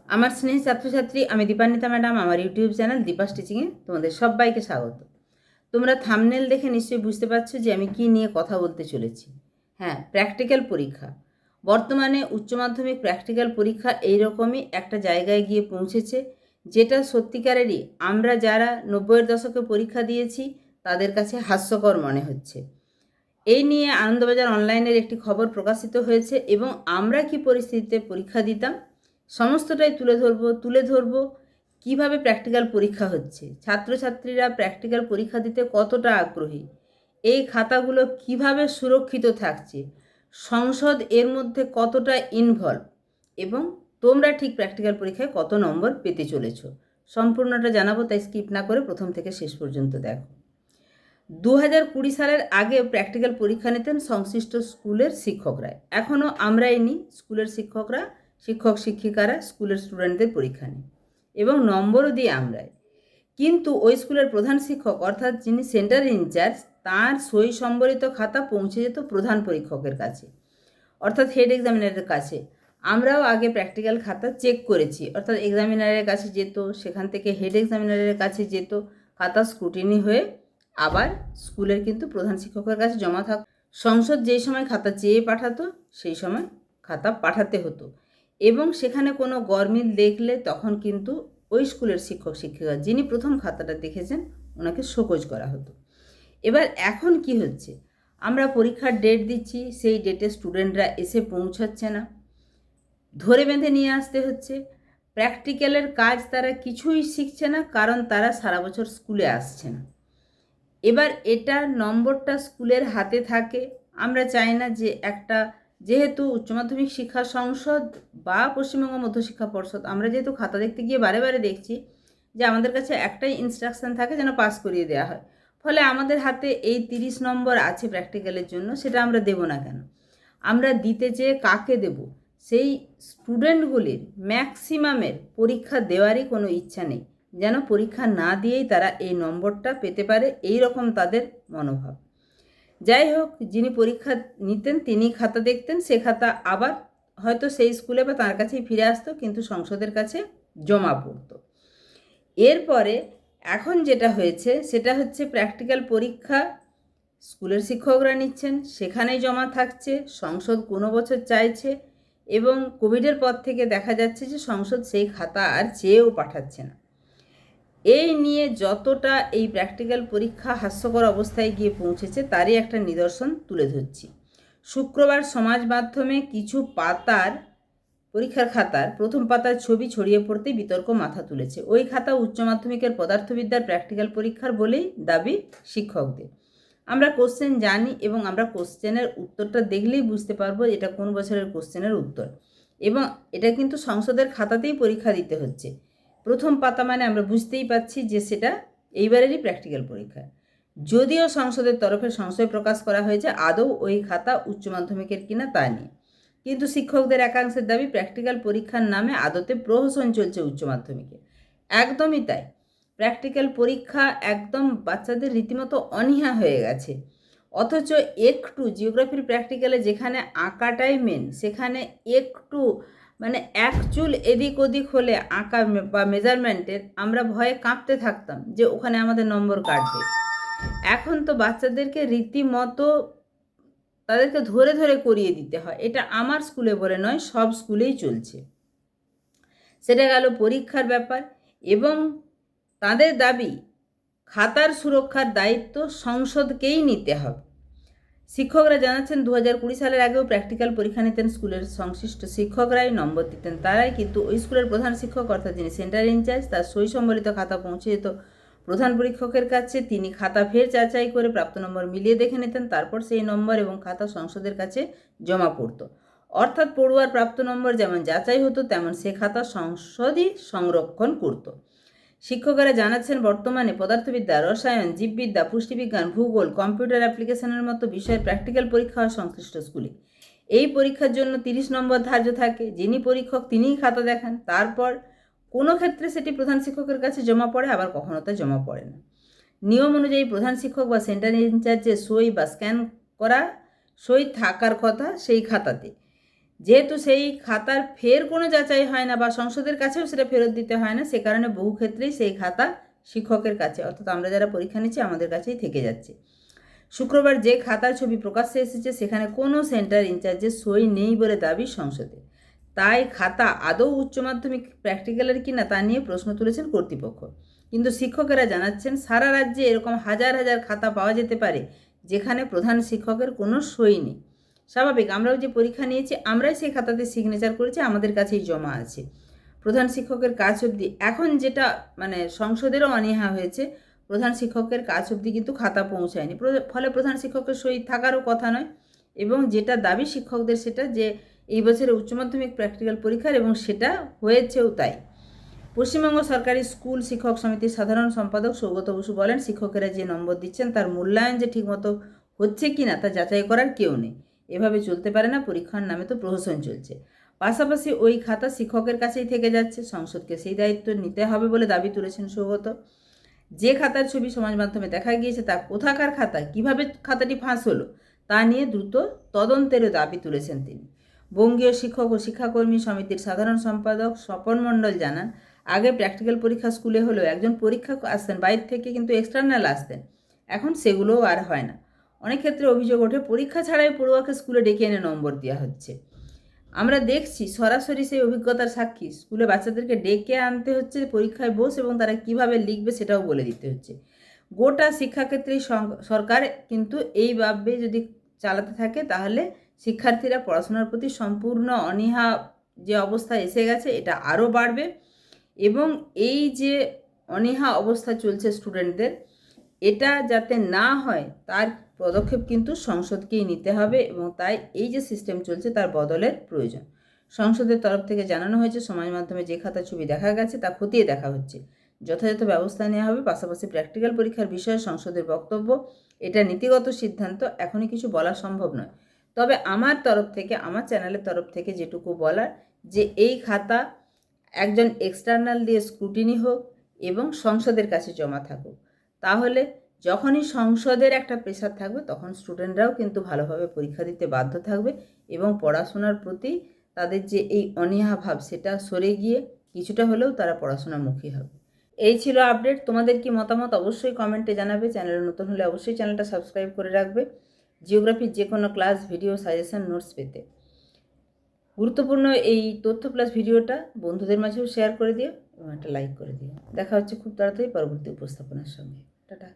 আমার স্নেহী ছাত্রছাত্রী, আমি দীপান্বিতা ম্যাডাম। আমার ইউটিউব চ্যানেল দীপাস টিচিংয়ে তোমাদের সবাইকে স্বাগত। তোমরা থাম্বনেল দেখে নিশ্চয়ই বুঝতে পারছো যে আমি কি নিয়ে কথা বলতে চলেছি। হ্যাঁ, প্র্যাকটিক্যাল পরীক্ষা। বর্তমানে উচ্চ মাধ্যমিক প্র্যাকটিক্যাল পরীক্ষা এইরকমই একটা জায়গায় গিয়ে পৌঁছেছে, যেটা সত্যিকারেরই আমরা যারা 90-এর দশকে পরীক্ষা দিয়েছি তাদের কাছে হাস্যকর মনে হচ্ছে। এই নিয়ে আনন্দবাজার অনলাইনের একটি খবর প্রকাশিত হয়েছে এবং আমরা কি পরিস্থিতিতে পরীক্ষা দিতাম সমস্তটাই তুলে ধরব কীভাবে প্র্যাকটিক্যাল পরীক্ষা হচ্ছে, ছাত্রছাত্রীরা প্র্যাকটিক্যাল পরীক্ষা দিতে কতটা আগ্রহী, এই খাতাগুলো কিভাবে সুরক্ষিত থাকছে, সংসদ এর মধ্যে কতটা ইনভলভ এবং তোমরা ঠিক প্র্যাকটিক্যাল পরীক্ষায় কত নম্বর পেতে চলেছ, সম্পূর্ণটা জানাবো। তাই স্কিপ না করে প্রথম থেকে শেষ পর্যন্ত দেখো। 2020 সালের আগে প্র্যাকটিক্যাল পরীক্ষা নিতেন সংশ্লিষ্ট স্কুলের শিক্ষকরা। এখনও আমরাই নিই, স্কুলের শিক্ষকরা, শিক্ষক শিক্ষিকারা স্কুলের স্টুডেন্টদের পরীক্ষা নিই এবং নম্বরও দিই আমরাই। কিন্তু ওই স্কুলের প্রধান শিক্ষক অর্থাৎ যিনি সেন্টার ইনচার্জ, তার সই সম্বলিত খাতা পৌঁছে যেত প্রধান পরীক্ষকের কাছে অর্থাৎ হেড এক্সামিনারের কাছে। আমরাও আগে প্র্যাকটিক্যাল খাতা চেক করেছি, অর্থাৎ এক্সামিনারের কাছে যেত, সেখান থেকে হেড এক্সামিনারের কাছে যেত, খাতা স্ক্রুটিনি হয়ে আবার স্কুলের কিন্তু প্রধান শিক্ষকের কাছে জমা থাক। সংসদ যেই সময় খাতা চেয়ে পাঠাতো সেই সময় খাতা পাঠাতে হতো এবং সেখানে কোনো গরমিল দেখলে তখন কিন্তু ওই স্কুলের শিক্ষক শিক্ষিকা যিনি প্রথম খাতাটা দেখেছেন ওনাকে শোকজ করা হতো। এবার এখন কি হচ্ছে, আমরা পরীক্ষার ডেট দিচ্ছি, সেই ডেটে স্টুডেন্টরা এসে পৌঁছাচ্ছে না, ধরে বেঁধে নিয়ে আসতে হচ্ছে। প্র্যাকটিক্যালের কাজ তারা কিছুই শিখছে না, কারণ তারা সারা বছর স্কুলে আসছে না। এবার এটা নম্বরটা স্কুলের হাতে থাকে। আমরা চাই না যে যেহেতু উচ্চ মাধ্যমিক শিক্ষা সংসদ বা পশ্চিমবঙ্গ মধ্যশিক্ষা পর্ষদ, আমরা যেহেতু খাতা দেখতে গিয়ে বারে বারে দেখছি যে আমাদের কাছে একটাই ইনস্ট্রাকশান থাকে যেন পাস করিয়ে দেওয়া হয়, ফলে আমাদের হাতে এই 30 নম্বর আছে প্র্যাকটিক্যালের জন্য, সেটা আমরা দেব না কেন? আমরা দিতে চেয়ে কাকে দেব? সেই স্টুডেন্টগুলির ম্যাক্সিমামের পরীক্ষা দেওয়ারই কোনো ইচ্ছা নেই, যেন পরীক্ষা না দিয়েই তারা এই নম্বরটা পেতে পারে, এই রকম তাদের মনোভাব। যাই হোক, যিনি পরীক্ষা নিতেন তিনি খাতা দেখতেন, সে খাতা আবার হয়তো সেই স্কুলে বা তার কাছেই ফিরে আসতো, কিন্তু সংসদের কাছে জমা পড়তো। এরপরে এখন যেটা হয়েছে সেটা হচ্ছে প্র্যাকটিক্যাল পরীক্ষা স্কুলের শিক্ষকরা নিচ্ছেন, সেখানেই জমা থাকছে, সংসদ কোনো বছর চাইছে এবং কোভিডের পর থেকে দেখা যাচ্ছে যে সংসদ সেই খাতা আর চেয়েও পাঠাচ্ছে না। এই নিয়ে যতটা এই প্র্যাকটিক্যাল পরীক্ষা হাস্যকর অবস্থায় গিয়ে পৌঁছেছে তারই একটা নিদর্শন তুলে ধরছি। শুক্রবার সমাজ মাধ্যমে কিছু পরীক্ষার খাতার প্রথম পাতার ছবি ছড়িয়ে পড়তেই বিতর্ক মাথা তুলেছে। ওই খাতা উচ্চ মাধ্যমিকের পদার্থবিদ্যার প্র্যাকটিক্যাল পরীক্ষার বলেই দাবি শিক্ষকদের। আমরা কোশ্চেন জানি এবং আমরা কোশ্চেনের উত্তরটা দেখলেই বুঝতে পারবো এটা কোন বছরের কোশ্চেনের উত্তর, এবং এটা কিন্তু সংসদের খাতাতেই পরীক্ষা দিতে হচ্ছে। প্রথম পাতা মানে আমরা বুঝতেই পাচ্ছি যে সেটা এইবারেরই প্র্যাকটিক্যাল পরীক্ষা। যদিও সংসদের তরফে সংশয় প্রকাশ করা হয়েছে আদৌ ওই খাতা উচ্চ মাধ্যমিকের কিনা তা নিয়ে, কিন্তু শিক্ষকদের একাংশের দাবি প্র্যাকটিক্যাল পরীক্ষার নামে আদতে প্রহসন চলছে উচ্চ মাধ্যমিকে। একদমই তাই, প্র্যাকটিক্যাল পরীক্ষা একদম বাচ্চাদের রীতিমতো অনীহা হয়ে গেছে, অথচ একটু জিওগ্রাফির প্র্যাকটিক্যালে যেখানে আঁকাটাই মেন, সেখানে একটু মানে এক চুল এদিক ওদিক হলে আঁকা বা মেজারমেন্টের আমরা ভয়ে কাঁপতে থাকতাম যে ওখানে আমাদের নম্বর কাটবে। এখন তো বাচ্চাদেরকে রীতিমতো তাদেরকে ধরে ধরে করিয়ে দিতে হয়। এটা আমার স্কুলে বলে নয়, সব স্কুলেই চলছে। সেটা গেল পরীক্ষার ব্যাপার, এবং তাদের দাবি খাতার সুরক্ষার দায়িত্ব সংসদকেই নিতে হবে। শিক্ষকরা জানাচ্ছেন 2020 সালের আগেও প্র্যাকটিক্যাল পরীক্ষা নিতেন স্কুলের সংশ্লিষ্ট শিক্ষকরাই, নম্বর দিতেন তারাই, কিন্তু ওই স্কুলের প্রধান শিক্ষক অর্থাৎ যিনি সেন্টার ইনচার্জ, তার সই সম্বলিত খাতা পৌঁছে যেত প্রধান পরীক্ষকের কাছে। তিনি খাতা ফের যাচাই করে প্রাপ্ত নম্বর মিলিয়ে দেখে নিতেন, তারপর সেই নম্বর এবং খাতা সংসদের কাছে জমা পড়তো। অর্থাৎ পড়ুয়ার প্রাপ্ত নম্বর যেমন যাচাই হতো, তেমন সে খাতা সংসদই সংরক্ষণ করত। শিক্ষকেরা জানাচ্ছেন বর্তমানে পদার্থবিদ্যা, রসায়ন, জীববিদ্যা, পুষ্টিবিজ্ঞান, ভূগোল, কম্পিউটার অ্যাপ্লিকেশনের মতো বিষয়ের প্র্যাকটিক্যাল পরীক্ষা হয় সংশ্লিষ্ট স্কুলে। এই পরীক্ষার জন্য 30 নম্বর ধার্য থাকে। যিনি পরীক্ষক তিনিই খাতা দেখান, তারপর কোনো ক্ষেত্রে সেটি প্রধান শিক্ষকের কাছে জমা পড়ে, আবার কখনো তা জমা পড়ে না। নিয়ম অনুযায়ী প্রধান শিক্ষক বা সেন্টার ইনচার্জের সই বা স্ক্যান করা সই থাকার কথা সেই খাতাতে। যেহেতু সেই খাতার ফের কোনো যাচাই হয় না বা সংসদের কাছেও সেটা ফেরত দিতে হয় না, সে কারণে বহু ক্ষেত্রেই সেই খাতা শিক্ষকের কাছে, অর্থাৎ আমরা যারা পরীক্ষা নিচ্ছি আমাদের কাছেই থেকে যাচ্ছে। শুক্রবার যে খাতার ছবি প্রকাশ্যে এসেছে সেখানে কোনো সেন্টার ইনচার্জের সই নেই বলে দাবি সংসদে। তাই খাতা আদৌ উচ্চ মাধ্যমিক প্র্যাকটিক্যালের কিনা তা নিয়ে প্রশ্ন তুলেছেন কর্তৃপক্ষ। কিন্তু শিক্ষকেরা জানাচ্ছেন সারা রাজ্যে এরকম হাজার হাজার খাতা পাওয়া যেতে পারে যেখানে প্রধান শিক্ষকের কোনো সই নেই। স্বাভাবিক, আমরাও যে পরীক্ষা নিয়েছি আমরাই সেই খাতাতে সিগনেচার করেছি, আমাদের কাছেই জমা আছে। প্রধান শিক্ষকের কাজ অবধি এখন যেটা মানে সংসদেরও অনীহা হয়েছে, প্রধান শিক্ষকের কাজ অবধি কিন্তু খাতা পৌঁছায়নি, ফলে প্রধান শিক্ষকের সই থাকারও কথা নয়। এবং যেটা দাবি শিক্ষকদের সেটা যে এই বছরে উচ্চ মাধ্যমিক প্র্যাকটিক্যাল পরীক্ষার, এবং সেটা হয়েছেও তাই। পশ্চিমবঙ্গ সরকারি স্কুল শিক্ষক সমিতির সাধারণ সম্পাদক সৌগত বসু বলেন, শিক্ষকেরা যে নম্বর দিচ্ছেন তার মূল্যায়ন যে ঠিকমতো হচ্ছে কি না তা যাচাই করার কেউ নেই। এভাবে চলতে পারে না, পরীক্ষার নামে তো প্রহসন চলছে। পাশাপাশি ওই খাতা শিক্ষকের কাছেই থেকে যাচ্ছে, সংসদকে সেই দায়িত্ব নিতে হবে বলে দাবি তুলেছেন সৌগত। যে খাতার ছবি সমাজ মাধ্যমে দেখা গিয়েছে তা কোথাকার খাতা, কিভাবে খাতাটি ফাঁস হলো তা নিয়ে দ্রুত তদন্তেরও দাবি তুলেছেন তিনি। বঙ্গীয় শিক্ষক ও শিক্ষাকর্মী সমিতির সাধারণ সম্পাদক স্বপন মণ্ডল জানান, আগে প্র্যাকটিক্যাল পরীক্ষা স্কুলে হলেও একজন পরীক্ষক আসতেন বাইরে থেকে, কিন্তু এক্সটার্নাল আসতেন, এখন সেগুলোও আর হয় না। অনেক ক্ষেত্রে অভিযোগ ওঠে পরীক্ষা ছাড়াই পড়ুয়াকে স্কুলে ডেকে এনে নম্বর দেওয়া হচ্ছে। আমরা দেখছি সরাসরি সেই অভিজ্ঞতার সাক্ষী, স্কুলে বাচ্চাদেরকে ডেকে আনতে হচ্ছে, পরীক্ষায় বস এবং তারা কিভাবে লিখবে সেটাও বলে দিতে হচ্ছে। গোটা শিক্ষাক্ষেত্রেই সরকার কিন্তু এইভাবে যদি চালাতে থাকে তাহলে শিক্ষার্থীরা পড়াশোনার প্রতি সম্পূর্ণ অনীহা যে অবস্থা এসে গেছে এটা আরও বাড়বে। এবং এই যে অনীহা অবস্থা চলছে স্টুডেন্টদের, এটা যাতে না হয় তার পদক্ষেপ কিন্তু সংসদকেই নিতে হবে, এবং তাই এই যে সিস্টেম চলছে তার বদলের প্রয়োজন। সংসদের তরফ থেকে জানানো হয়েছে সমাজ মাধ্যমে যে খাতার ছবি দেখা গেছে তা খতিয়ে দেখা হচ্ছে, যথাযথ ব্যবস্থা নেওয়া হবে। পাশাপাশি প্র্যাকটিক্যাল পরীক্ষার বিষয়ে সংসদের বক্তব্য, এটা নীতিগত সিদ্ধান্ত, এখনই কিছু বলা সম্ভব নয়। তবে আমার তরফ থেকে, আমার চ্যানেলের তরফ থেকে যেটুকু বলার, যে এই খাতা একজন এক্সটার্নাল দিয়ে স্ক্রুটিনি হোক এবং সংসদের কাছে জমা থাকুক, তাহলে যখনই সংসদের একটা প্রেশার থাকবে তখন স্টুডেন্টরাও কিন্তু ভালোভাবে পরীক্ষা দিতে বাধ্য থাকবে এবং পড়াশোনার প্রতি তাদের যে এই অনীহা ভাব সেটা সরে গিয়ে কিছুটা হলেও তারা পড়াশোনামুখী হবে। এই ছিল আপডেট। তোমাদের কি মতামত অবশ্যই কমেন্টে জানাবে। চ্যানেলে নতুন হলে অবশ্যই চ্যানেলটা সাবস্ক্রাইব করে রাখবে জিওগ্রাফির যে কোনো ক্লাস, ভিডিও, সাজেশন, নোটস পেতে। গুরুত্বপূর্ণ এই তথ্য প্লাস ভিডিওটা বন্ধুদের মাঝেও শেয়ার করে দিও এবং একটা লাইক করে দিও। দেখা হচ্ছে খুব তাড়াতাড়ি পরবর্তী উপস্থাপনার সঙ্গে। টাটা।